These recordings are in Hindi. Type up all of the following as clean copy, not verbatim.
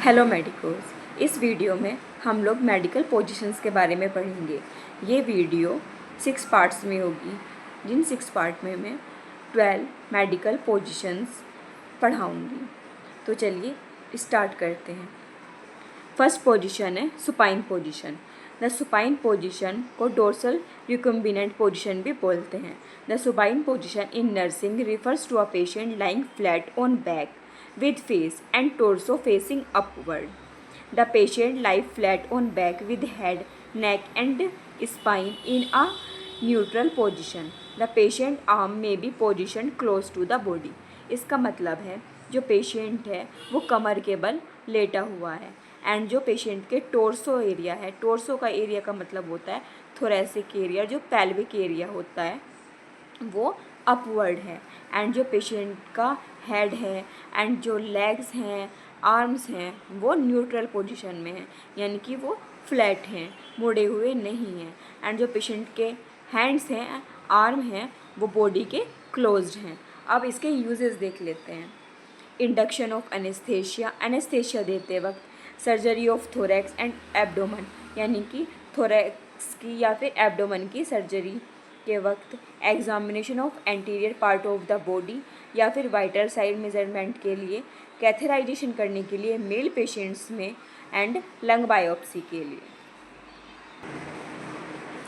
हेलो मेडिकोस, इस वीडियो में हम लोग मेडिकल पोजीशंस के बारे में पढ़ेंगे। ये वीडियो 6 पार्ट्स में होगी, जिन 6 पार्ट में मैं 12 मेडिकल पोजीशंस पढ़ाऊँगी। तो चलिए स्टार्ट करते हैं। फर्स्ट पोजीशन है supine position. The supine position को डोर्सल रिकम्बिनेंट पोजीशन भी बोलते हैं। The supine position in nursing refers to a patient lying flat on back with face and torso facing upward. The patient lies flat on back with head, neck and spine in a neutral position. The patient arm may be positioned close to the body. इसका मतलब है जो पेशेंट है वो कमर के बल लेटा हुआ है एंड जो पेशेंट के टोर्सो एरिया है, टोर्सो का एरिया का मतलब होता है थोरेसिक एरिया, जो पेल्विक एरिया होता है वो अपवर्ड है एंड जो पेशेंट का हेड है एंड जो लेग्स हैं, आर्म्स हैं, वो न्यूट्रल पोजीशन में है, यानी कि वो फ्लैट हैं, मुड़े हुए नहीं हैं एंड जो पेशेंट के हैंड्स हैं, आर्म हैं, वो बॉडी के क्लोज्ड हैं। अब इसके यूजेस देख लेते हैं। इंडक्शन ऑफ एनेस्थेशिया, एनेस्थेशिया देते वक्त surgery of thorax and abdomen, यानी कि थोरैक्स की या फिर एब्डोमेन की सर्जरी के वक्त examination of anterior part of the body या फिर वाइटल साइड मेजरमेंट के लिए, कैथेराइजेशन करने के लिए मेल पेशेंट्स में एंड लंग बायोप्सी के लिए।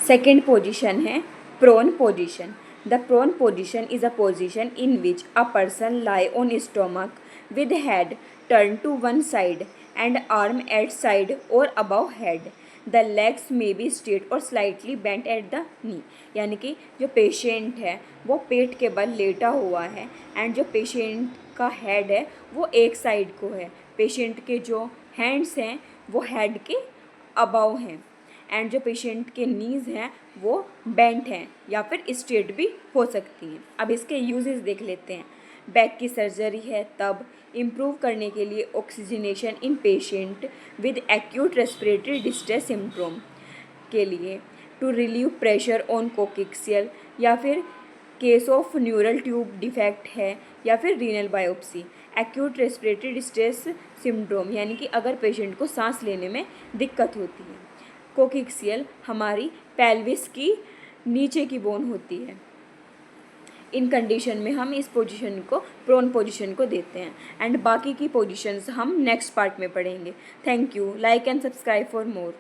सेकेंड पोजीशन है prone position. The prone position is a position in which a person lie on stomach with head turn to one side and arm at side or above head. The legs may be straight or slightly bent at the knee, यानी कि जो पेशेंट है वो पेट के बल लेटा हुआ है एंड जो पेशेंट का हेड है वो एक साइड को है, पेशेंट के जो हैंड्स हैं वो हेड के अबव हैं एंड जो पेशेंट के नीज़ हैं वो बेंट हैं या फिर स्ट्रेट भी हो सकती हैं। अब इसके यूजेस देख लेते हैं। बैक की सर्जरी है तब इम्प्रूव करने के लिए oxygenation in patient with acute respiratory distress syndrome के लिए, टू रिलीव प्रेशर ऑन कोक्सियल या फिर case of neural tube defect है या फिर renal biopsy. Acute respiratory distress syndrome यानी कि अगर पेशेंट को सांस लेने में दिक्कत होती है। कोक्सियल हमारी पेल्विस की नीचे की बोन होती है। इन कंडीशन में हम इस पोजीशन को प्रोन पोजीशन को देते हैं एंड बाकी की पोजीशंस हम नेक्स्ट पार्ट में पढ़ेंगे। Thank you. Like and subscribe for more.